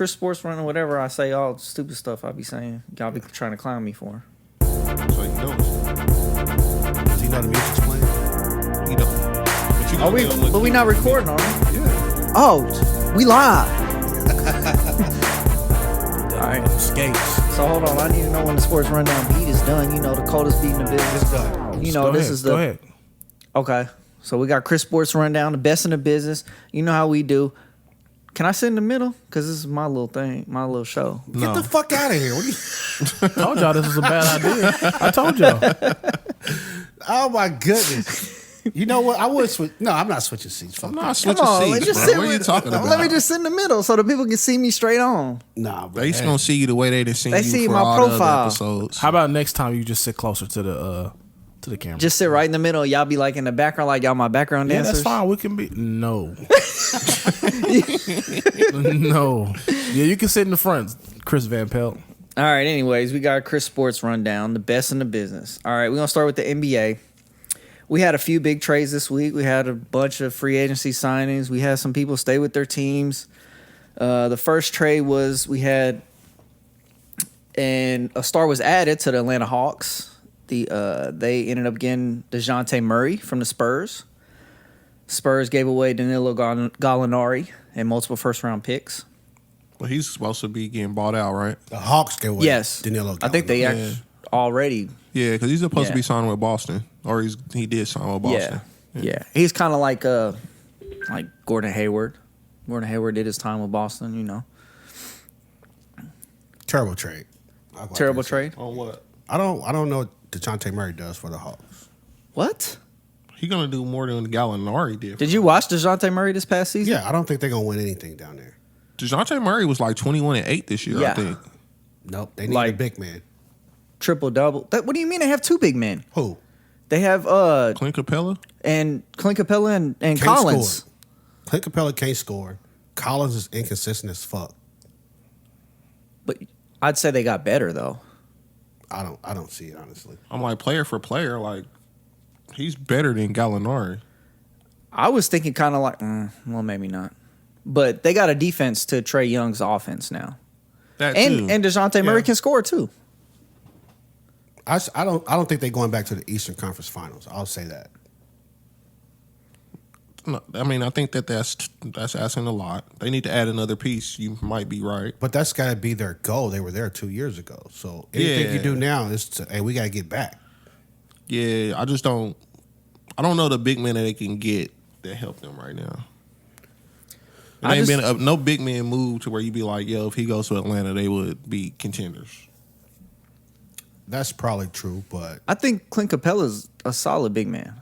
Chris Sports running whatever I say, all stupid stuff I be saying. Y'all be trying to clown me for. So he knows. Does he know the music's playing? He don't. But you Are we? But we not recording, are we? Yeah. Oh, we live. All right. Skates. So hold on, I need to know when the sports rundown beat is done. You know, the coldest beat in the business. It's done. You know, Go this ahead, is go the. ahead. Okay, so we got Chris Sports rundown, the best in the business. You know how we do. Can I sit in the middle? Because this is my little thing, my little show. Get the fuck out of here. What are you... I told y'all this was a bad idea. I told y'all. Oh, my goodness. You know what? I would switch. No, I'm not switching seats. Fuck I'm that. not switching Come on, seats, just bro. sit What are you with- talking about? Let me just sit in the middle so the people can see me straight on. Nah, bro. They just gonna see you the way they done seen They you see for my all the profile. other episodes. How about next time you just sit closer to the camera? Just sit right in the middle. Y'all be like in the background, like y'all my background yeah, dancers. that's fine. We can be no. No. Yeah, you can sit in the front, Chris Van Pelt. All right, anyways, we got Chris Sports rundown, the best in the business. All right, we're going to start with the NBA. We had a few big trades this week. We had a bunch of free agency signings. We had some people stay with their teams. The first trade was and a star was added to the Atlanta Hawks. They ended up getting Dejounte Murray from the Spurs. Spurs gave away Danilo Gallinari and multiple first-round picks. Well, he's supposed to be getting bought out, right? The Hawks gave away Yes. Danilo. I think they Gallinari. already... Yeah, because he's supposed to Yeah. be signing with Boston, or he did sign with Boston. Yeah. He's kind of like Gordon Hayward. Gordon Hayward did his time with Boston, you know. Terrible trade. I'll go Terrible ahead and say trade. On what? it. I don't know what Dejounte Murray does for the Hawks. What? He gonna do more than Gallinari did. Did you watch DeJounte Murray this past season? Yeah, I don't think they're gonna win anything down there. Dejounte Murray was like 21-8 this year, Yeah. I think. Nope, they need Like- a big man. Triple-double. What do you mean they have two big men? Who? They have Clint Capella? and Clint Capella and Can't Collins. score. Clint Capella can't score. Collins is inconsistent as fuck. But I'd say they got better though. I don't see it honestly. I'm like, player for player, like, he's better than Gallinari. I was thinking kind of like, well, maybe not. But they got a defense to Trae Young's offense now. That too. And DeJounte Murray Yeah. can score too. I don't think they're going back to the Eastern Conference Finals. I'll say that. No, I mean, I think that's asking a lot. They need to add another piece. You might be right. But that's got to be their goal. They were there 2 years ago. So anything Yeah. you do now is to, hey, we got to get back. Yeah, I don't know the big men that they can get that help them right now. It ain't been no big man move to where you be like, yo, if he goes to Atlanta, they would be contenders. That's probably true, but I think Clint Capella's a solid big man.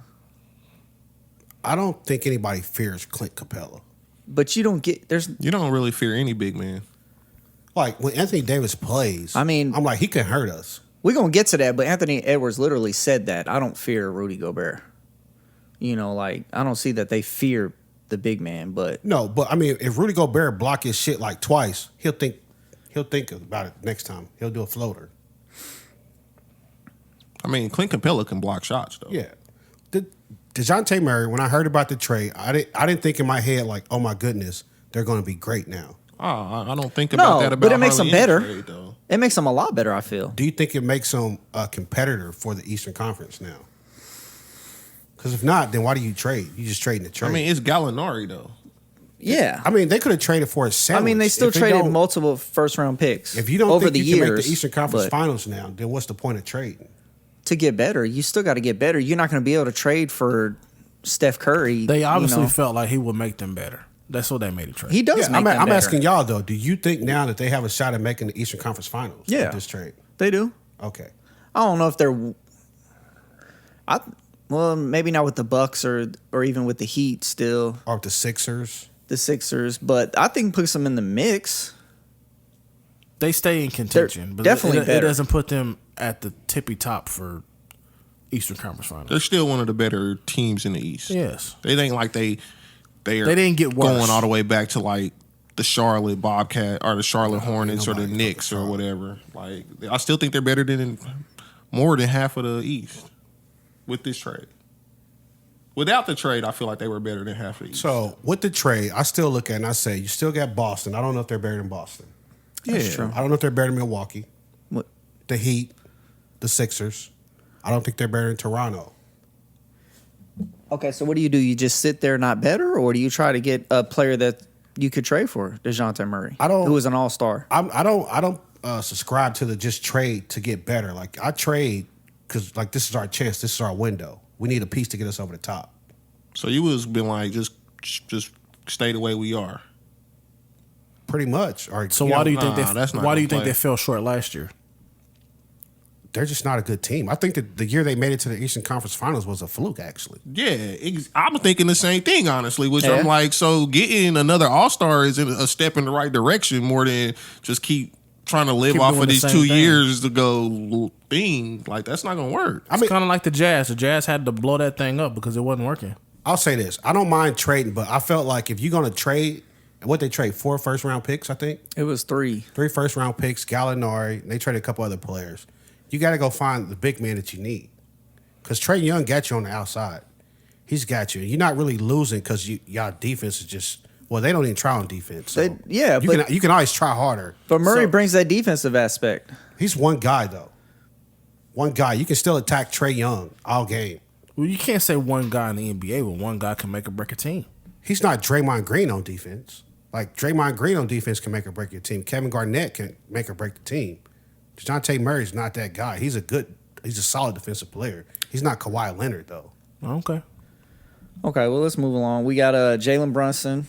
I don't think anybody fears Clint Capella. But you don't get You don't really fear any big man. Like when Anthony Davis plays, I mean- I'm like, he can hurt us. we're gonna get to that, but Anthony Edwards literally said that. I don't fear Rudy Gobert. You know, like I don't see that they fear the big man, but No, but I mean, if Rudy Gobert block his shit like twice, he'll think about it next time. He'll do a floater. I mean, Clint Capella can block shots, though. Yeah. DeJounte Murray, when I heard about the trade, I didn't think in my head like, oh my goodness, they're going to be great now. Oh, I don't think about no, that about but it makes them hardly any better. trade, though. It makes them a lot better. I feel. Do you think it makes them a competitor for the Eastern Conference now? Because if not, then why do you trade? You just trading the trade. I mean, it's Gallinari, though. Yeah, I mean, they could have traded for a I sandwich. mean they still If they traded don't- multiple first round picks. If you don't over think the you years, can make the Eastern Conference but Finals now, then what's the point of trading? to get better, you still got to get better. You're not going to be able to trade for Steph Curry. They obviously you know. felt like he would make them better. That's what they made a trade. He does. Yeah, make them I'm better. asking y'all though. Do you think now that they have a shot at making the Eastern Conference Finals? Yeah. with this trade. They do. Okay. I don't know if they're. Well, maybe not with the Bucks or even with the Heat. Still, Or with the Sixers. the Sixers, but I think puts them in the mix. They stay in contention, but definitely it better. doesn't put them at the tippy top for Eastern Conference Finals. They're still one of the better teams in the East. Yes. It ain't like they are They didn't get worse. going all the way back to like the Charlotte Bobcat or the Charlotte Hornets or the nobody Knicks fucking or whatever. Like, I still think they're better than more than half of the East with this trade. Without the trade, I feel like they were better than half of the East. So with the trade, I still look at it and I say you still got Boston. I don't know if they're better than Boston. That's true. I don't know if they're better than Milwaukee, What? the Heat, the Sixers. I don't think they're better than Toronto. Okay, so what do? You just sit there not better, or do you try to get a player that you could trade for, Dejounte Murray, who was an all-star? I don't subscribe to the just trade to get better. Like I trade because like this is our chance, this is our window. We need a piece to get us over the top. So you was been like just stay the way we are. Pretty much. Or, So why do you think why do you think they fell short last year? they're just not a good team? I think that the year they made it to the Eastern Conference Finals was a fluke, actually. Yeah, I'm thinking the same thing, honestly, which I'm like, so getting another All-Star is a step in the right direction more than just keep trying to live off of these 2 years to go thing. Like, that's not going to work. I mean, kind of like the Jazz. The Jazz had to blow that thing up because it wasn't working. I'll say this. I don't mind trading, but I felt like if you're going to trade, what they trade, 4 first-round picks, I think? It was 3. 3 first-round picks, Gallinari. They traded a couple other players. You got to go find the big man that you need. Because Trae Young got you on the outside. He's got you. You're not really losing because y'all defense is just, well, they don't even try on defense. So you can always try harder. But Murray brings that defensive aspect. He's one guy, though. One guy. You can still attack Trae Young all game. Well, you can't say one guy in the NBA, but one guy can make or break a team. He's not Draymond Green on defense. Like, Draymond Green on defense can make or break your team. Kevin Garnett can make or break the team. Dejounte Murray's not that guy. He's a solid defensive player. He's not Kawhi Leonard, though. Okay, well, let's move along. We got Jalen Brunson,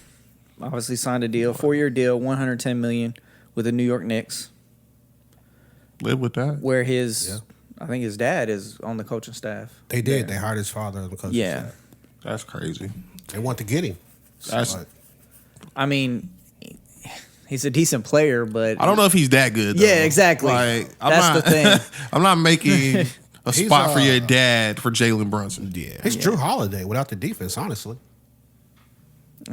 obviously signed a deal, 4-year deal, $110 million with the New York Knicks. Live with that. Where I think his dad is on the coaching staff. They did. They hired his father on the coaching staff. That's crazy. They want to get him. I mean, he's a decent player, but I don't know if he's that good, though. Yeah, exactly. Like, That's the thing. I'm not making a spot for your dad for Jalen Brunson. Yeah. He's Drew Holiday without the defense, honestly.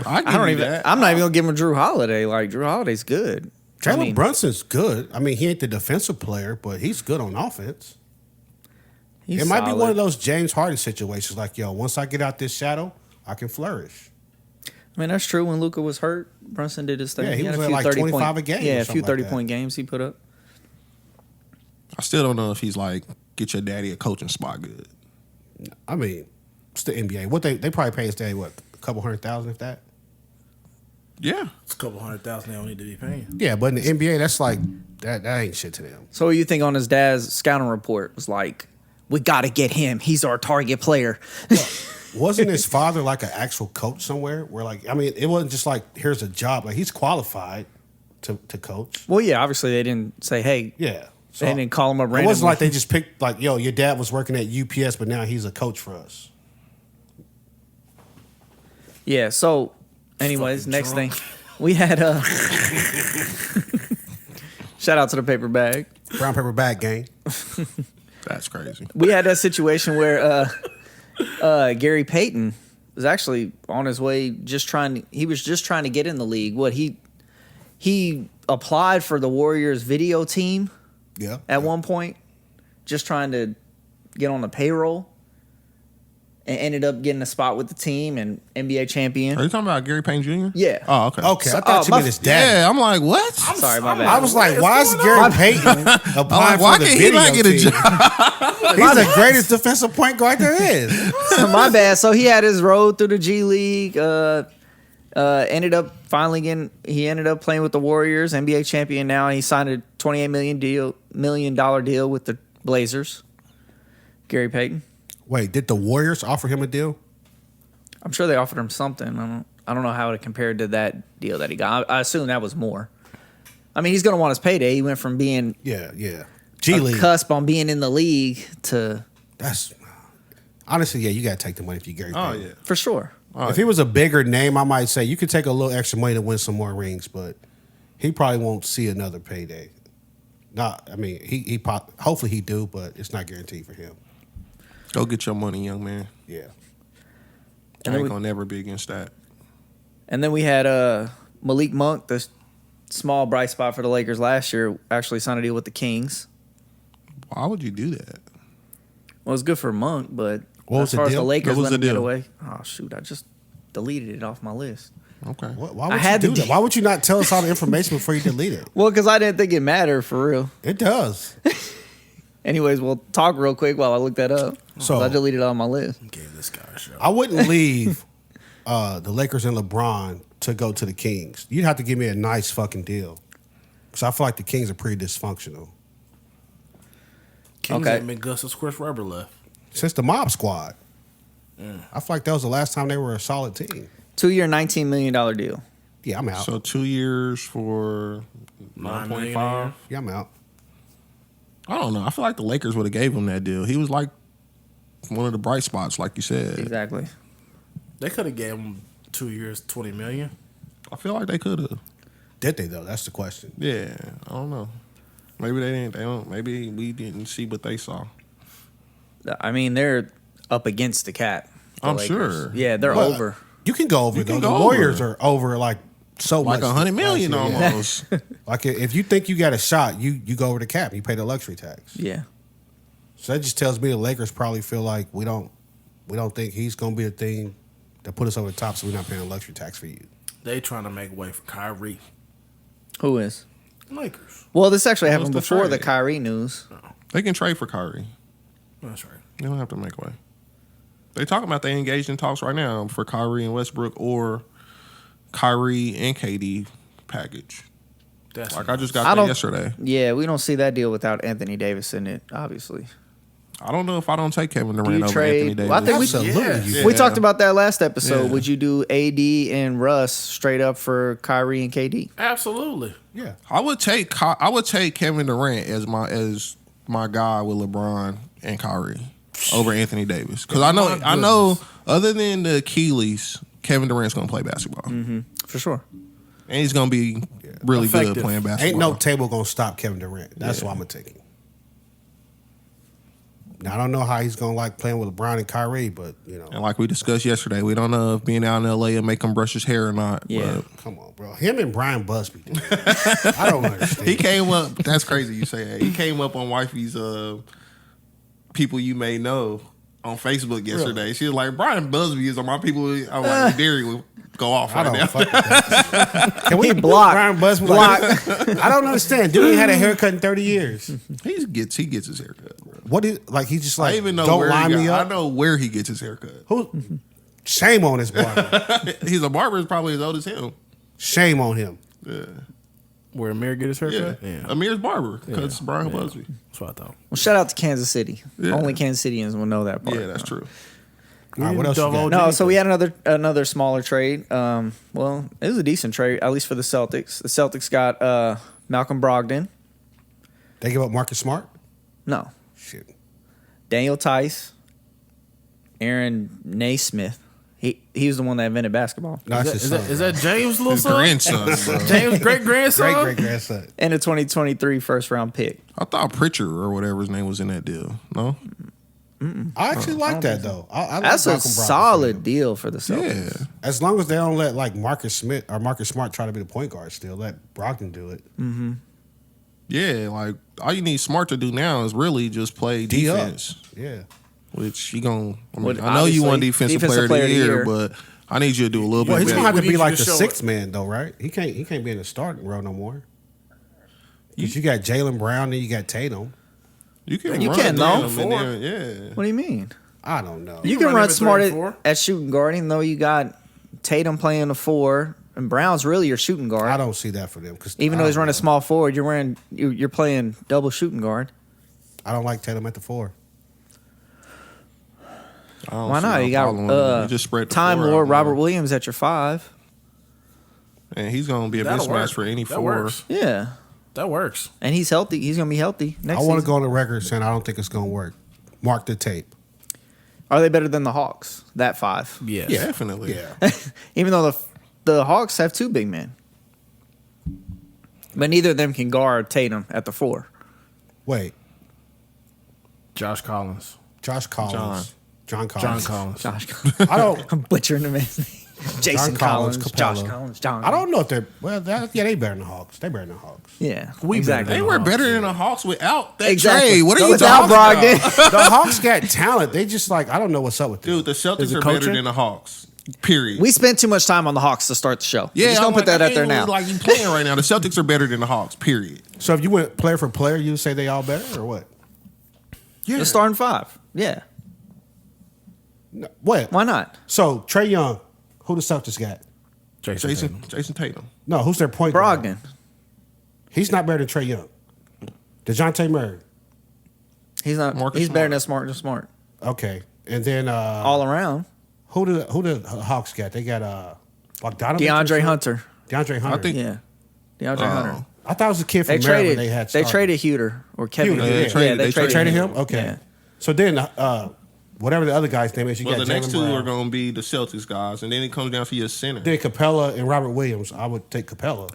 I'm not even gonna give him Drew Holiday. Like, Drew Holiday's good. Jalen Brunson's good. I mean, he ain't the defensive player, but he's good on offense. It might be one of those James Harden situations, like, yo, once I get out this shadow, I can flourish. I mean, that's true. When Luka was hurt, Brunson did his thing. Yeah, he was had at like 25 a game. Yeah, a few like 30-point games he put up. I still don't know if he's like, get your daddy a coaching spot good. I mean, it's the NBA. What they probably pay his daddy, what, a couple $100,000 if that? Yeah. It's a couple $100,000 they don't need to be paying. Yeah, but in the NBA, that's like, that ain't shit to them. So what you think on his dad's scouting report was like, we got to get him. He's our target player. Wasn't his father like an actual coach somewhere? Where like, I mean, it wasn't just like, here's a job. Like, he's qualified to coach. Well, yeah, obviously they didn't say, hey. Yeah. So they didn't call him up randomly. It wasn't like they just picked, like, yo, your dad was working at UPS, but now he's a coach for us. Yeah, so anyways, next thing. We had shout out to the paper bag. Brown paper bag gang. That's crazy. We had that situation where Gary Payton was actually on his way he was just trying to get in the league. He applied for the Warriors video team at one point, just trying to get on the payroll, and ended up getting a spot with the team and NBA champion. Are you talking about Gary Payton Jr.? Yeah. Oh, okay. Okay, I thought you meant his dad. Yeah, I'm like, what? Sorry, my bad. I was like, why is Gary Payton applying why for the can't he video not get a team? job? He's the greatest defensive point guard there is. So my bad. So he had his road through the G League. Ended up playing with the Warriors, NBA champion now, and he signed a $28 million deal with the Blazers. Gary Payton. Wait, did the Warriors offer him a deal? I'm sure they offered him something. I don't know how it compared to that deal that he got. I assume that was more. I mean, he's going to want his payday. He went from being G League cusp on being in the league to that's honestly, you got to take the money if you Gary Payton. Oh, yeah. for sure. If he was a bigger name, I might say you could take a little extra money to win some more rings, but he probably won't see another payday. Not, I mean, he hopefully he do, but it's not guaranteed for him. Go get your money, young man. Yeah. I ain't gonna never be against that. And then we had Malik Monk, the small bright spot for the Lakers last year, actually signed a deal with the Kings. Why would you do that? Well, it's good for Monk, but What was as far the as the deal? Lakers What was letting the him get deal? away. Oh shoot, I just deleted it off my list. Okay. Why I would had you the do that? deal. Why would you not tell us all the information before you delete it? Well, because I didn't think it mattered for real. It does. Anyways, we'll talk real quick while I look that up. So- So I deleted it on my list. Gave this guy a show. I wouldn't leave the Lakers and LeBron to go to the Kings. You'd have to give me a nice fucking deal. Because I feel like the Kings are pretty dysfunctional. Kings Okay. ain't been good since Chris Webber left. Since the Mob Squad. I feel like that was the last time they were a solid team. 2-year, $19 million deal. Yeah, I'm out. So 2 years for 9 million a 9.5. year. Yeah, I'm out. I don't know. I feel like the Lakers would have gave him that deal. He was like one of the bright spots, like you said. Exactly. They could have gave him 2 years, $20 million. I feel like they could have. Did they, though? That's the question. Yeah, I don't know. Maybe they didn't. They don't. Maybe we didn't see what they saw. I mean, they're up against the cap. the I'm Lakers. sure. Yeah, they're Well, over. You can go over, You though. can The go Warriors over. are over like so Like much. $100 million last year, yeah. almost. Like if you think you got a shot, you go over the cap. You pay the luxury tax. Yeah. So that just tells me the Lakers probably feel like we don't think he's going to be a thing that put us over the top, so we're not paying a luxury tax for you. They trying to make way for Kyrie. Who is? Lakers. Well, this actually happened What's the before the trade? Kyrie news. They can trade for Kyrie. That's right. They don't have to make way. They talking about they engaged in talks right now for Kyrie and Westbrook or Kyrie and KD package. That's Like I just got I that don't- yesterday. Yeah, we don't see that deal without Anthony Davis in it, obviously. I don't know if I don't take Kevin Do Durant you over trade- Anthony Davis. Well, I think we- Absolutely. Yes. you We Yeah. talked about that last episode. Yeah. Would you do AD and Russ straight up for Kyrie and KD? Absolutely. Yeah. I would take Kevin Durant as my guy with LeBron and Kyrie over Anthony Davis because I know other than the Achilles, Kevin Durant's gonna play basketball For sure. and he's gonna be really good Effective. playing basketball. Ain't no table going to stop Kevin Durant. That's why I'm going to take him. Now, I don't know how he's going to like playing with LeBron and Kyrie, but, you know. And like we discussed yesterday, we don't know if being out in LA will make him brush his hair or not. Yeah. but Come on, bro. Him and Brian Busby. Dude. I don't understand. he came up. That's crazy. You say that. He came up on wifey's people you may know on Facebook yesterday. She was like, Brian Busby is on my people. I'm like, Derry will go off I right don't now. fuck with that. Can we He blocked. Brian Busby? Like, I don't understand. Dude ain't had a haircut in 30 years. He gets his haircut. Bro. What is, like, he just like, I even know don't where line me I up? know where he gets his haircut. Who? Shame on his barber. He's a barber is probably as old as him. Shame on him. Yeah, Where Amir get his yeah. haircut? Yeah. Amir's barber because it's Brian Busby. That's what I thought. Well, shout out to Kansas City. Yeah. Only Kansas Cityans will know that part. Yeah, that's true. All right, what else you got? No, so we had another smaller trade. Well, it was a decent trade, at least for the Celtics. The Celtics got Malcolm Brogdon. They give up Marcus Smart? No. Shit. Daniel Tice. Aaron Naismith. He was the one that invented basketball. No, that's his son. Is that James' little His son? grandson, bro. James' great grandson? great grandson? And a 2023 first round pick. I thought Pritchard or whatever his name was in that deal. No? I actually like that though. I like That's a Malcolm Brogdon. solid deal for the Celtics. Yeah. As long as they don't let like Marcus Smart try to be the point guard still, let Brogdon do it. Yeah, like all you need Smart to do now is really just play D up. defense. Yeah. Which he gon' I, Well, mean, I know you won obviously, defensive player of the year, but I need you to do a little Well, bit he's better. gonna have to We be need like you the to show sixth man though, right? He can't be in the starting role no more. Because you got Jaylen Brown and you got Tatum. You can You run can, down though. him and then- yeah. What do you mean? I don't know. You can can run run him at smart 3 and 4. at shooting guard, even though you got Tatum playing the 4 and Brown's really your shooting guard. I don't see that for them. Cause Even I though he's don't running know. small forward, you're playing double shooting guard. I don't like Tatum at the 4. I don't Why see not? no You got problem with it. You just spread the Time floor out Lord more. Robert Williams at your 5. And he's gonna be a That'll mismatch work. for any That 4. works. Yeah, That works. and he's healthy. He's gonna be healthy next I want to season. go on the record saying I don't think it's gonna work. Mark the tape. Are they better than the Hawks? That 5. Yes. Yeah, definitely. Yeah. Even though the Hawks have 2 big men, but neither of them can guard Tatum at the 4. Wait. Josh Collins. Josh Collins. John John Collins. Collins. Josh, I don't. I'm butchering the man's name. Jason John Collins, Capella. Josh Collins, John. I don't know if they're they better than the Hawks. They better than the Hawks. Yeah, We exactly. They were better than the Hawks without that Exactly. trade. What are you Without talking Brogdon. about? The Hawks got talent. They just I don't know what's up with them. Dude, the Celtics Is it are better coaching? than the Hawks. Period. We spent too much time on the Hawks to start the show. yeah, just gonna I'm put that I out there can't now. Like you playing right now. The Celtics are better than the Hawks. Period. So if you went player for player, you would say they all better or what? Yeah. The starting five. Yeah, No, what? why not? So Trae Young, who the Celtics got? Jason Tatum. No, who's their point guard? Brogdon. He's not better than Trae Young. Dejounte Murray. He's not. Marcus he's better Smart. than Smart. Okay, and then All around. who the Hawks got? They got Bogdanovich. DeAndre Hunter. DeAndre Hunter. I think- Yeah, DeAndre Hunter. I thought it was a kid They from Maryland. traded. They had. They started. traded Huter or Kevin. Huter, Huter. yeah. They Traded him. him. Okay. Yeah. So then, whatever the other guy's name is, you Well, got the next Jaylen two Brown. are going to be the Celtics guys, and then it comes down to your center. Then Capella and Robert Williams. I would take Capella.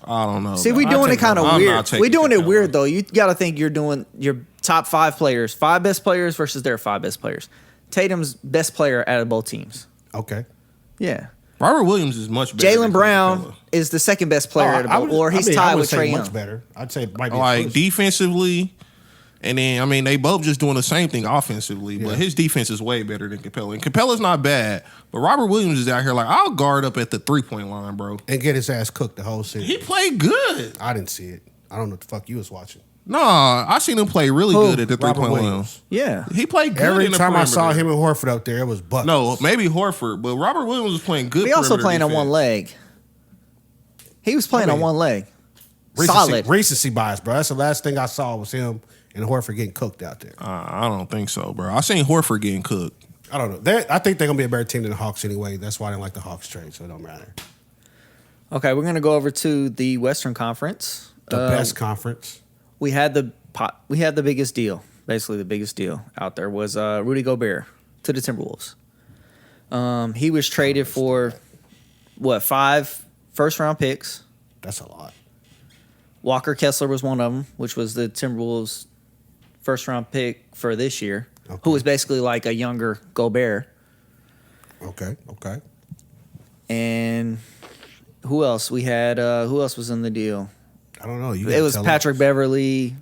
I don't know. See, we man. doing it kind of I'm weird. not taking We doing it Capella. weird though. You got to think you're doing your top five players, five best players versus their five best players. Tatum's best player out of both teams. Okay. Yeah. Robert Williams is much better. than Jalen Brown Capella. is the second best player out of both, or he's I tied would with say Trae much Young. better. I'd say it might be Like first. defensively, and then I mean they both just doing the same thing offensively, Yeah. but his defense is way better than Capella. And Capella's not bad, but Robert Williams is out here like I'll guard up at the 3-point line, bro. and get his ass cooked the whole series. He played good. I didn't see it. I don't know what the fuck you was watching. Nah, I seen him play really Who? good at the Robert 3-point line. Williams. Yeah. He played good. Every in the time I saw perimeter. him and Horford up there, it was buckets. No, maybe Horford, but Robert Williams was playing good. He also perimeter playing on defense. one leg. He was playing I on mean, one leg. recency, Solid. recency bias, bro. That's the last thing I saw was him and Horford getting cooked out there. I don't think so, bro. I seen Horford getting cooked. I don't know. I think they're gonna be a better team than the Hawks anyway. That's why I didn't like the Hawks trade, so it don't matter. Okay, we're gonna go over to the Western Conference. The best conference. We had the biggest deal. Basically, the biggest deal out there was Rudy Gobert to the Timberwolves. He was traded for 5 first-round picks. That's a lot. Walker Kessler was one of them, which was the Timberwolves' first-round pick for this year, Okay. who was basically like a younger Gobert. Okay. And who else? We had who else was in the deal? I don't know. You It gotta was tell Patrick us. Beverly,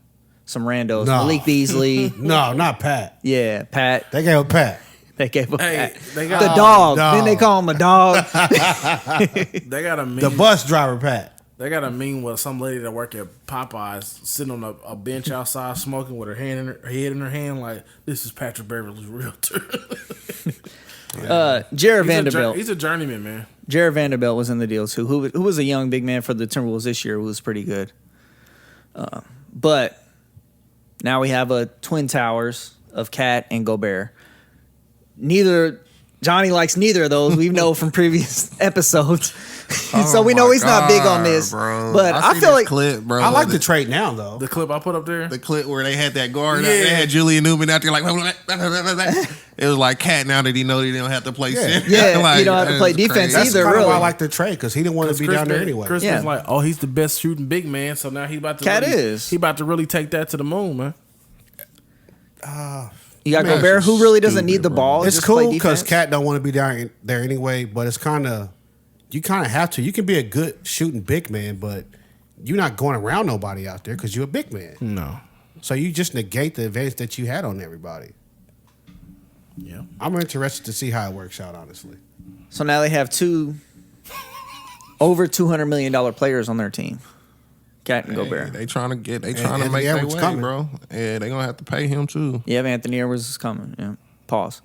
some randos, No. Malik Beasley. No, not Pat. Yeah, Pat. They gave Pat. They gave him Hey, Pat. they The got dog. dog. Then they call him a dog. they got a meme. The bus driver Pat. They got a meme with some lady that work at Popeyes sitting on a bench outside smoking with her head in her hand, like this is Patrick Beverly's realtor. Jared Vanderbilt. He's a journeyman, man. Jared Vanderbilt was in the deal too. Who was a young big man for the Timberwolves this year? Who was pretty good. But now we have a twin towers of Cat and Gobert. Johnny likes neither of those. We know from previous episodes. So we know he's not big on this. bro. But I seen feel this like clip, bro. I like the trade now though. The clip I put up there. the clip where they had that guard. Yeah. They had Julian Newman out there like. It was like Cat now that he know that he don't have to play center. Yeah, Like, you don't have to that play is defense crazy. That's either, kind of really. why I like the trade because he didn't want to be down there anyway. Chris Yeah. was like, "Oh, he's the best shooting big man." So now he about to. Cat really, is. He about to really take that to the moon, man. you got Man, Gobert, who really doesn't stupid, need the bro. ball. It's just play cool because defense. Cat don't want to be down there anyway, but it's kind of you kind of have to. You can be a good shooting big man, but you're not going around nobody out there because you're a big man. No. So you just negate the advantage that you had on everybody. Yeah. I'm interested to see how it works out, honestly. So now they have 2 over $200 million players on their team. Cat and Gobert. They trying to And make Anthony their Edwards way, coming. bro. And they gonna have to pay him too. Yeah, Anthony Edwards is coming. Yeah. Pause.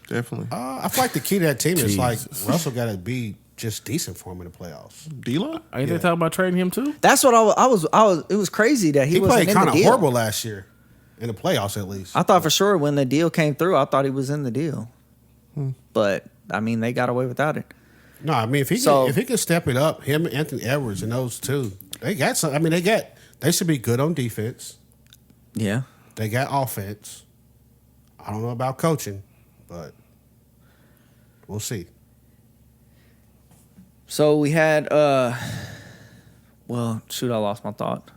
Definitely. I feel like the key to that team is like Jesus. Russell got to be just decent for him in the playoffs. D-Lo? Ain't they talking about trading him too? That's what I was. It was crazy that he He wasn't played in the kind of deal. horrible last year in the playoffs, at least. I thought for sure when the deal came through, I thought he was in the deal. But I mean, they got away without it. No, I mean if he can step it up, him, Anthony Edwards, and those two, they got some. I mean they should be good on defense. Yeah. They got offense. I don't know about coaching, but we'll see. So we had. Well, shoot, I lost my thought.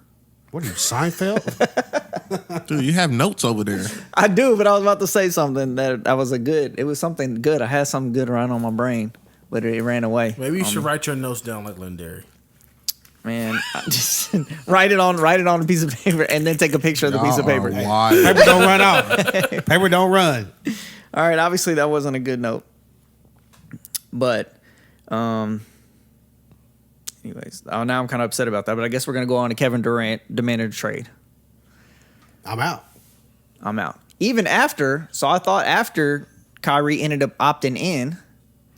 What are you, Seinfeld? Dude, you have notes over there. I do, but I was about to say something that was it was something good. I had something good around on my brain, but it ran away. Maybe you should write your notes down like Lindari. Man, I just write it on a piece of paper and then take a picture of the piece of paper. Paper don't run out. Paper don't run. All right, obviously that wasn't a good note. But anyways, now I'm kind of upset about that, but I guess we're going to go on to Kevin Durant demanded a trade. I'm out. Even after, so I thought after Kyrie ended up opting in,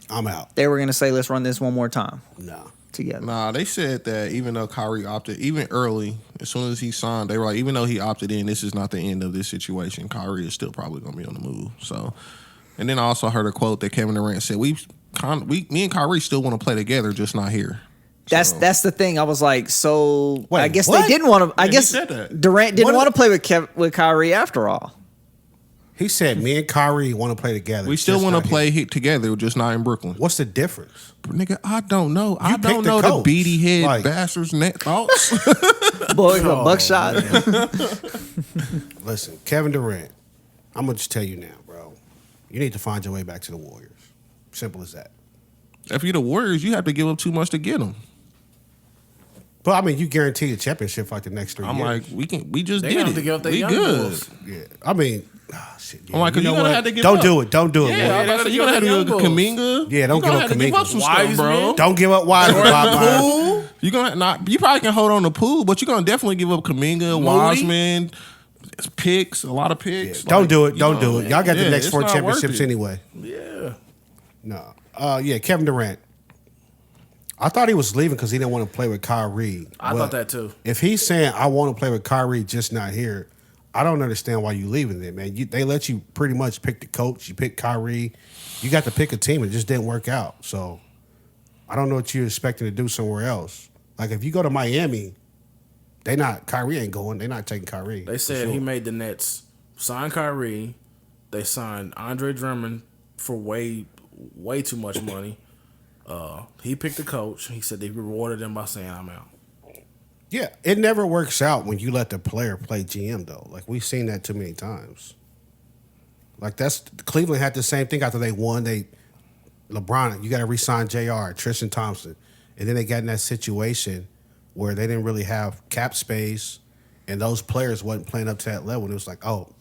I'm out. they were going to say, let's run this one more time No. together. Nah, they said that even though Kyrie opted, even early, as soon as he signed, they were like, even though he opted in, this is not the end of this situation. Kyrie is still probably going to be on the move. So, and then I also heard a quote that Kevin Durant said, me and Kyrie still want to play together, just not here. That's the thing. I was like, so Wait, I guess what? they didn't want to. I Yeah, he guess said that. Durant didn't What? want to play with Kyrie after all. He said, me and Kyrie want to play together. We still just want not to play here. together, just not in Brooklyn. What's the difference? But nigga, I don't know. I picked don't the know the coach. beady head Like- bastards' net thoughts. Boy, buckshot. Listen, Kevin Durant, I'm going to just tell you now, bro. You need to find your way back to the Warriors. Simple as that. If you're the Warriors, you have to give up too much to get them. But, I mean, you guarantee a championship for like the next 3 I'm years. like, we just They did gonna it. have to give up their We young good. bulls. Yeah. I mean, shit. Yeah. I'm like, 'cause you know you're gonna what? have to give Don't up. do it. Don't do it, Yeah, man. they gotta you're gonna have give to up give the up young Kuminga. Yeah, don't You gonna give up have to give up Kuminga. some stuff, bro. Wiseman. Don't give up Wiseman, Bob. Poole. You gonna not? You probably can hold on to Poole, but you're gonna definitely give up Kuminga, Wiseman, picks, a lot of picks. Don't Like, do it. you Don't know, do it. Y'all got the yeah, next it's 4 not worth championships it. anyway. Yeah. No. Yeah, Kevin Durant. I thought he was leaving because he didn't want to play with Kyrie. I thought that too. If he's saying, I want to play with Kyrie, just not here, I don't understand why you leaving there, man. They let you pretty much pick the coach. You pick Kyrie. You got to pick a team. It just didn't work out. So I don't know what you're expecting to do somewhere else. Like if you go to Miami, Kyrie ain't going. They're not taking Kyrie. They for said sure. he made the Nets sign Kyrie. They signed Andre Drummond for way too much money. He picked the coach. He said they rewarded him by saying, I'm out. Yeah, it never works out when you let the player play GM though. Like we've seen that too many times. Like Cleveland had the same thing after they won. LeBron, you got to re-sign JR, Tristan Thompson, and then they got in that situation where they didn't really have cap space, and those players wasn't playing up to that level. And it was like, oh,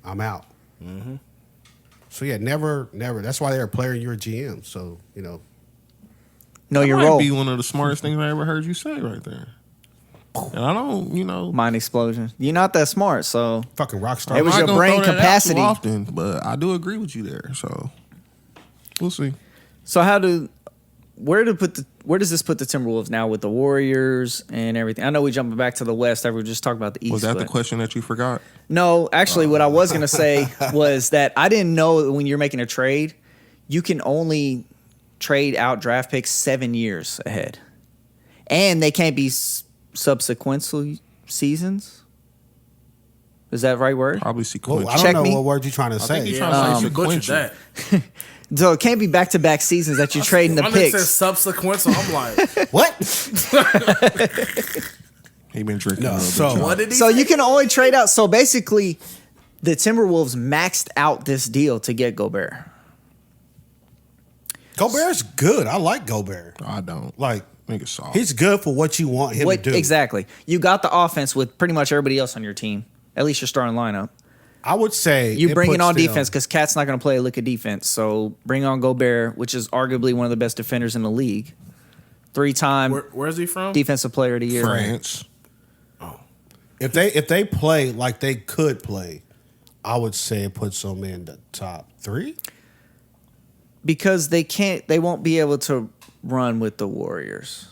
I'm out. Mm-hmm. So yeah, never. That's why they're a player and you're a GM. So Know That your might role. be one of the smartest things I ever heard you say right there. And I don't, Mind explosion. You're not that smart, so fucking rock star. It was I'm your not gonna brain throw that out capacity. too often, but I do agree with you there. So we'll see. So where does this put the Timberwolves now with the Warriors and everything? I know we're jumping back to the West after we just talked about the East. Was that the but- question that you forgot? No, actually, what I was going to say was that I didn't know that when you're making a trade, you can only trade out draft picks 7 years ahead. And they can't be subsequent seasons. Is that the right word? Probably Well, sequential. I don't Check know me. what word you're trying to say. think he's Yeah, trying to say you butchered sequential. that. So it can't be back-to-back seasons that you're trading the My nigga said picks. subsequent, so I'm like, What? He been drinking. No, a little so- bit, what did he So say? you can only trade out. So basically, the Timberwolves maxed out this deal to get Gobert. Gobert's good. I like Gobert. I don't. Like Nigga soft. he's good for what you want him to do. Exactly. You got the offense with pretty much everybody else on your team. At least your starting lineup. I would say You it bring it puts on them- defense because Cat's not going to play a lick of defense. So bring on Gobert, which is arguably one of the best defenders in the league. 3-time Where's he from? defensive player of the year. France. If they play like they could play, I would say it puts them in the top 3. Because they won't be able to run with the Warriors.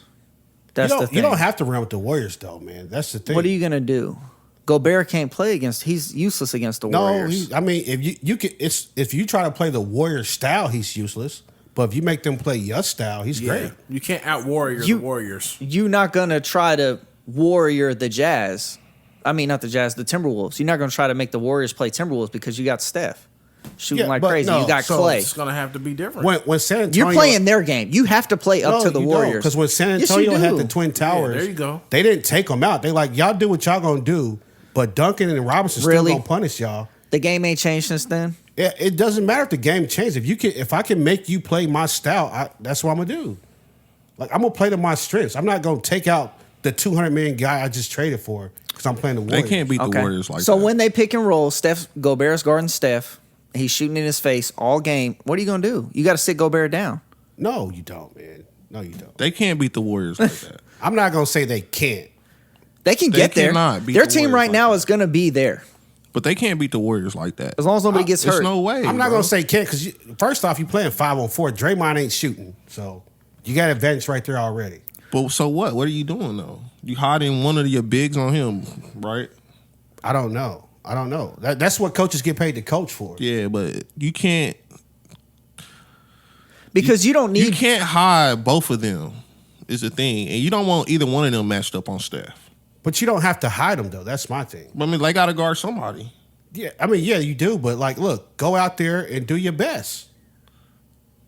That's the thing. You don't have to run with the Warriors though, man. That's the thing. What are you going to do? Gobert can't play he's useless against the Warriors. No, I mean if you try to play the Warriors style, he's useless. But if you make them play your style, he's Yeah. great. You can't out warrior the Warriors. You're not going to try to warrior the Jazz. I mean, not the Jazz, the Timberwolves. You're not going to try to make the Warriors play Timberwolves because you got Steph. shooting Yeah, like but crazy. no, You got so Clay. It's gonna have to be different. When San Antonio, You're playing their game. You have to play up to the Warriors. Because when San Yes, Antonio you had do. the Twin Towers, there you go. They didn't take them out. They like, y'all do what y'all gonna do, but Duncan and Robinson Really? still gonna punish y'all. The game ain't changed since then. It doesn't matter if the game changed. If I can make you play my style, that's what I'm gonna do. Like, I'm gonna play to my strengths. I'm not gonna take out the $200 million guy I just traded for because I'm playing the Warriors. They can't beat the Warriors like so that. when they pick and roll, Gobert's guarding Steph. He's shooting in his face all game. What are you gonna do? You got to sit Gobert down. No, you don't, man. No, you don't. They can't beat the Warriors like that. I'm not gonna say they can't. They can They get there. cannot beat Their the team Warriors right like now that. is gonna be there But they can't beat the Warriors like that. as long as nobody gets There's hurt. no way. I'm not bro. gonna say can't because first off, you playing 5-on-4. Draymond ain't shooting, so you got advantage right there already. But so what? What are you doing though? You hiding one of your bigs on him, right? I don't know. That's what coaches get paid to coach for. Yeah, but you can't. Because you don't You need. can't hide both of them. Is the thing, and you don't want either one of them matched up on Steph. But you don't have to hide them though. That's my thing. But I mean, they got to guard somebody. Yeah, I mean, yeah, you do. But like, look, go out there and do your best.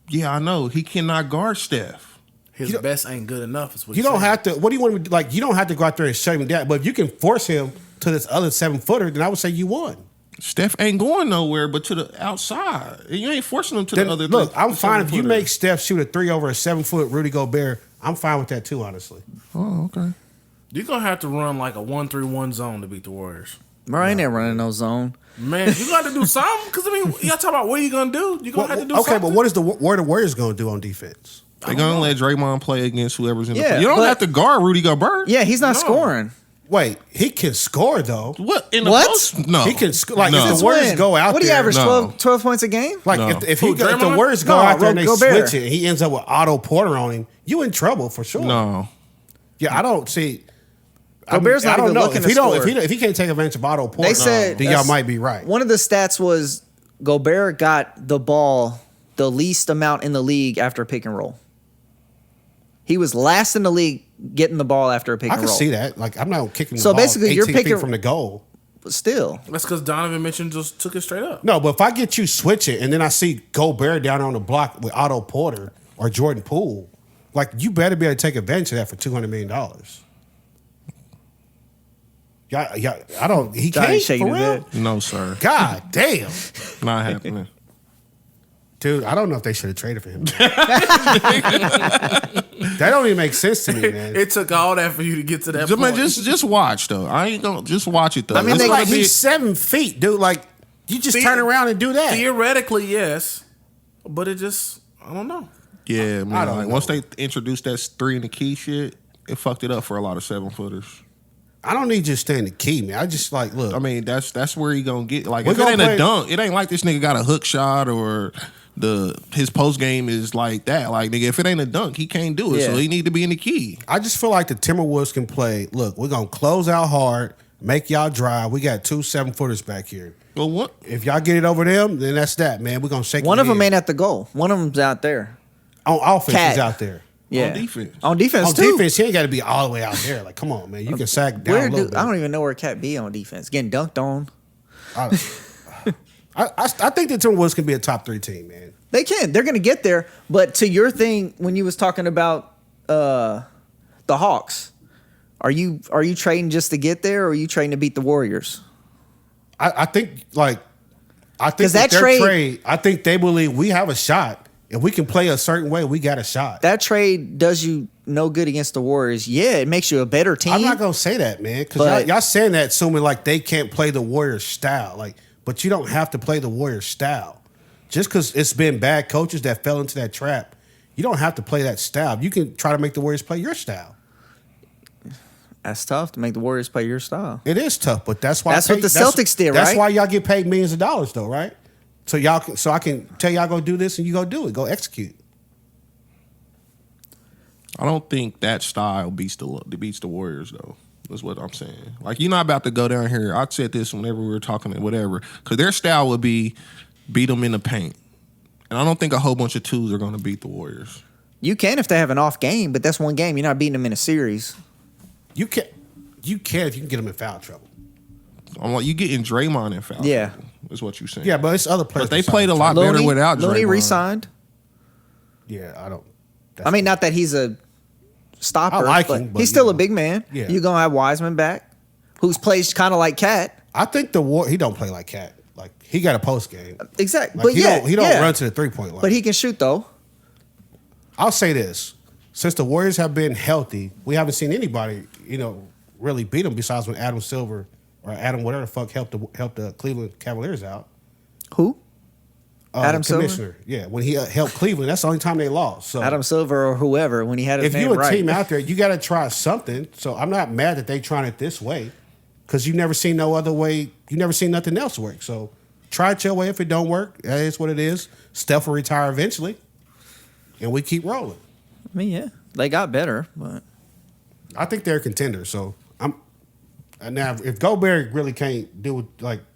Yeah, I know he cannot guard Steph. His best ain't good enough. Is what You you're don't saying. have to. What do you want to do? Like? You don't have to go out there and shut him down. But if you can force him to this other 7-footer, then I would say you won. Steph ain't going nowhere but to the outside. You ain't forcing him to Then, the other. look, I'm fine if you 7-footer. make Steph shoot a 3 over a 7-foot Rudy Gobert. I'm fine with that too, honestly. Oh, okay. You're gonna have to run like a 1-3-1 zone to beat the Warriors. Bro, ain't there running no zone. Man, you got to do something. Because I mean, y'all talk about what are you gonna do? You gonna have to do Okay, something. but what is what are the Warriors going to do on defense? They're gonna let Draymond play against whoever's in the. Yeah, You don't but- have to guard Rudy Gobert. Yeah, he's not No. scoring. Wait, he can score though. What in the What? post? No, He can score. Like No. if Since the Warriors when? go out What do you there, average? No. 12 points a game? like No. if the Draymond? Warriors go No, out there and they Gobert. switch it, and he ends up with Otto Porter on him, you in trouble for sure. no. Yeah, I don't see. Gobert's not I don't even know looking if to he don't. score. If he can't take advantage of Otto Porter, They said then y'all might be right. One of the stats was Gobert got the ball the least amount in the league after pick and roll. He was last in the league getting the ball after a pick I and can roll. see that. Like I'm not kicking the So ball basically, 18 you're feet picking- from the goal. But still, That's because Donovan Mitchell just took it straight up. No, but if I get you switch it and then I see Gobert down on the block with Otto Porter or Jordan Poole, like you better be able to take advantage of that for $200 million. Yeah, I don't. He Johnny can't shaking for his real. head. No, sir. God damn, Not happening. dude. I don't know if they should have traded for him. That don't even make sense to me, man. It took all that for you to get to that Just, man, point. just watch though. I ain't gonna just watch it though. I mean, It's they- gonna Like be- he's 7 feet, dude. Like you just turn around and do that. Theoretically, yes, but it just I don't know. yeah, man. don't Like, know. once they introduced that 3 in the key shit, it fucked it up for a lot of 7-footers. I don't need you to stay in the key, man. I just like look. I mean, that's where he gonna get. Like, We're if it gonna ain't play- a dunk, it ain't like this nigga got a hook shot or his post game is like that. Like, nigga, if it ain't a dunk, he can't do it. Yeah. So he need to be in the key. I just feel like the Timberwolves can play. Look, we're gonna close out hard, make y'all drive. We got 2 7-footers back here. Well, what? If y'all get it over them, then that's that, man. We're gonna shake. one your of them head. ain't at the goal. One of them's out there. on offense. Cat. He's out there. Yeah, defense. On defense On too. defense, he ain't got to be all the way out there. Like, come on, man. You can sack down Where a little do bit. I don't even know where Cat be on defense. Getting dunked on. I think the Timberwolves can be a top 3 team, man. They can. They're going to get there. But to your thing, when you was talking about the Hawks, are you trading just to get there, or are you trading to beat the Warriors? I think like I think 'Cause with that their trade- I think they believe we have a shot. If we can play a certain way, we got a shot. That trade does you no good against the Warriors. Yeah, it makes you a better team. I'm not gonna say that, man, because But- y'all saying that assuming like they can't play the Warriors style. Like, but you don't have to play the Warriors style. Just because it's been bad coaches that fell into that trap, you don't have to play that style. You can try to make the Warriors play your style. That's tough to make the Warriors play your style. It is tough, but that's why That's what the Celtics did, That's right? why y'all get paid millions of dollars, though, right? So I can tell y'all go do this and you go do it, go execute. I don't think that style beats the Warriors though. That's what I'm saying. Like, you're not about to go down here. I said this whenever we were talking, whatever, because their style would be beat them in the paint, and I don't think a whole bunch of 2s are going to beat the Warriors. You can if they have an off game, but that's one game. You're not beating them in a series. You can if you can get them in foul trouble. I'm like, you getting Draymond in foul. Yeah. trouble. is what you're saying. Yeah, but it's other players. But they played a lot better without Draymond. Looney re-signed. Yeah, I don't. I mean, not that he's a stopper. I like him, but he's still a know. big man. Yeah. You're going to have Wiseman back, who's plays kind of like Cat. I think he don't play like Cat. Like, he got a post game. Exactly. Like, But he don't run to the 3-point line. But he can shoot, though. I'll say this. Since the Warriors have been healthy, we haven't seen anybody, really beat them besides when Adam Silver or Adam whatever the fuck helped the Cleveland Cavaliers out. Who? Adam the Silver? commissioner. Yeah, when he helped Cleveland, that's the only time they lost. So Adam Silver or whoever, when he had his if name you're a right. team out there, you got to try something. So I'm not mad that they trying it this way because you've never seen no other way. You never seen nothing else work. So try it your way. If it don't work, that is what it is. Steph will retire eventually, and we keep rolling. I mean, yeah, they got better, but I think they're a contender. So now if Gobert really can't do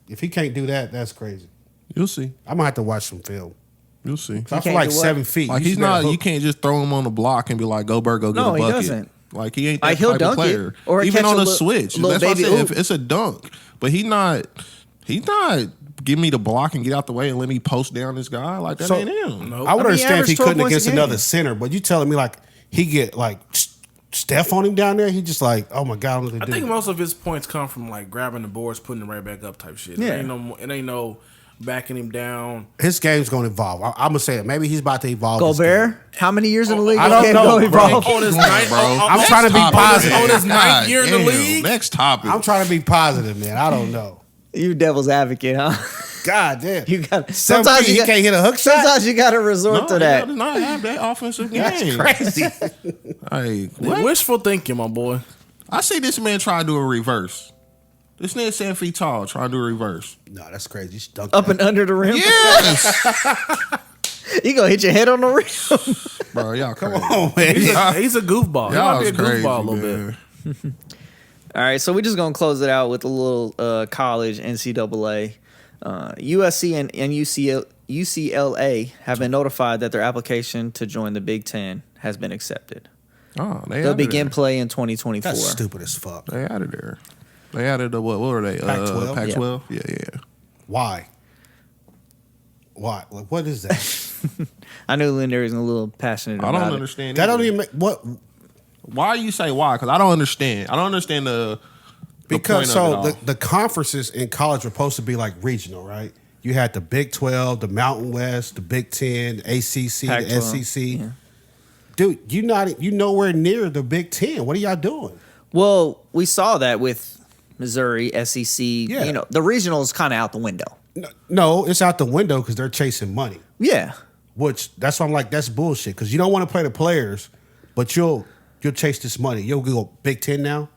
if he can't do that, that's crazy. You'll see. I'm gonna have to watch some film. You'll see. I feel can't like do what? 7 feet. Like he's not. You can't just throw him on the block and be like, "Gobert, go get No, a he bucket." doesn't. Like he ain't that Like, he'll type of dunk it, player. or Even catch on a a little switch. baby That's what I said. oop. If it's a dunk, but he's not. He's not. Give me the block and get out the way and let me post down this guy. Like that So- ain't him. Nope. I would understand if he averaged 12 couldn't points a against game. another center, but you telling me like he get like Steph on him down there, he just like, oh my god, I don't know what I to think do. most of his points come from like grabbing the boards, putting it right back up type shit. Yeah. It ain't no backing him down. His game's gonna evolve. I'm gonna say it. Maybe he's about to evolve. his Gobert, game. how many years in the league? I don't Can't know, go bro. evolve? On his Come on, ninth, bro. I'm trying to be Next topic. positive. On his ninth God year in the damn. league? Next topic. I'm trying to be positive, man. I don't know. You devil's advocate, huh? God damn. You got 7 sometimes feet, you he can't hit a hook shot. Sometimes you got to resort to that. He does not have that offensive game. That's crazy. Like, what? Wishful thinking, my boy. I see this man try to do a reverse. This nigga 7 feet tall trying to do a reverse. No, that's crazy. You should dunk Up that. and under the rim. Yes, You gonna hit your head on the rim. bro. Y'all crazy. Oh man. He's a goofball. He Y'all might be a is crazy, goofball a little man. bit. All right, so we're just gonna close it out with a little college NCAA. USC and UCLA have been notified that their application to join the Big Ten has been accepted. Oh, They'll begin play in 2024. That's stupid as fuck. They out of there. They added the what were they? Pac-12? Pac-12? Yeah. Why? Like, what is that? I knew Linder was a little passionate I about don't it. understand. That either. don't even make what Why you say why? Because I don't understand. I don't understand the because point of so it all. the conferences in college were supposed to be like regional, right? You had the Big 12, the Mountain West, the Big 10, the ACC, Pac-12, the SEC. yeah. Dude, you nowhere near the Big 10. What are y'all doing? Well, we saw that with Missouri, SEC. Yeah. You know, the regional is kind of out the window. No, it's out the window because they're chasing money. Yeah. Which that's why I'm like, that's bullshit. Because you don't want to play the players, but you'll chase this money. You'll go Big 10 now.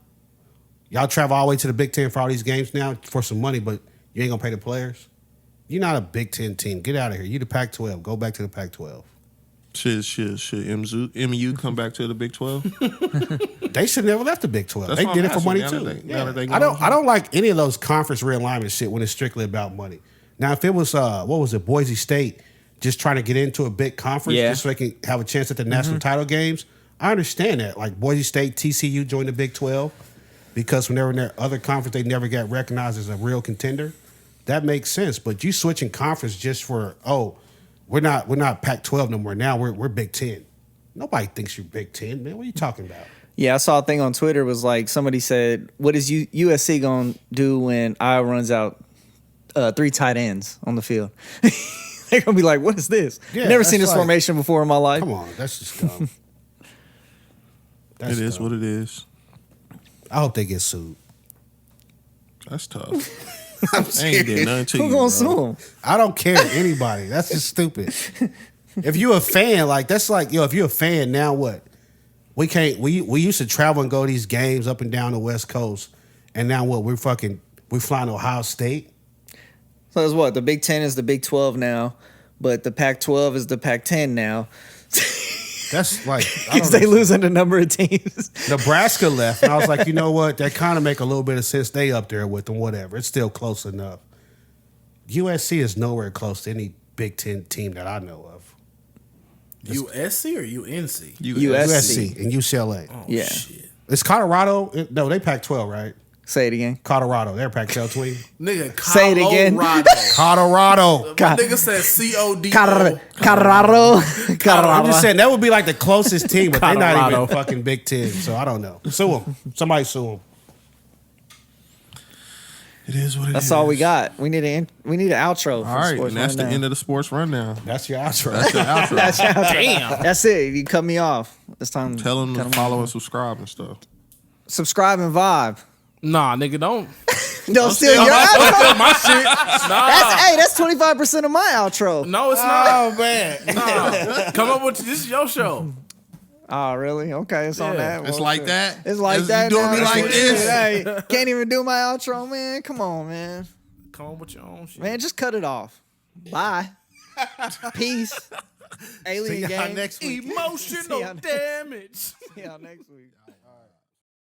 Y'all travel all the way to the Big 10 for all these games now for some money, but you ain't gonna pay the players. You're not a Big 10 team. Get out of here. You the Pac-12. Go back to the Pac-12. Should MU come back to the Big 12? They should never left the Big 12. That's They what did I'm it for money asking. too. Now that they I gone. don't like any of those conference realignment shit when it's strictly about money. Now, if it was what was it, Boise State just trying to get into a big conference Yeah. just so they can have a chance at the national title games, I understand that. Like Boise State, TCU joined the Big 12 because when they were in their other conference, they never got recognized as a real contender. That makes sense. But you switching conference just for we're not Pac-12 no more. Now we're Big 10. Nobody thinks you're Big 10, man. What are you talking about? Yeah, I saw a thing on Twitter was like somebody said, "What is USC gonna do when Iowa runs out 3 tight ends on the field?" They're gonna be like, "What is this? Yeah, Never that's seen this like- formation before in my life." Come on, that's just dumb. That's It is dumb. what it is. I hope they get sued. That's tough. I ain't did nothing to Who you, gonna bro. sue him? I don't care anybody. That's just stupid. If you a fan, like that's like, if you're a fan, now what? We can't. We used to travel and go to these games up and down the West Coast, and now what? We're flying to Ohio State. So it's what? The Big 10 is the Big 12 now, but the Pac-12 is the Pac-10 now. That's like I Because don't they know. losing the number of teams. Nebraska left, and I was like, you know what? That kind of make a little bit of sense. They up there with them, whatever. It's still close enough. USC is nowhere close to any Big 10 team that I know of. USC or UNC? USC. USC and UCLA. Oh, Yeah. shit. It's Colorado. No, they Pac-12, right? Say it again. Colorado. They're Pac-12 team. Nigga, Say it again. Colorado. My nigga said COD. Colorado. I'm just saying that would be like the closest team, but they're not Colorado. even fucking Big Ten. So I don't know. Sue them. Somebody sue them. It is what it is. That's all we got. We need an outro. All right, and that's the end of the sports rundown. That's your outro. That's the outro. That's your outro. Damn. That's it. You cut me off. It's time. Tell them cut to 'em follow off. and subscribe and stuff. Subscribe and vibe. Nah, nigga, don't. Don't steal your outro. My shit. Nah. That's 25% of my outro. No, it's not. Oh man. Nah. Come up with this is your show. Oh, really? Okay, it's on Yeah. that. It's like that. It's like that. You doing now. me like this? Hey, can't even do my outro, man. Come on, man. Come on with your own shit. Man, just cut it off. Bye. Peace. Alien See y'all game. next week. Emotional damage. See y'all next week.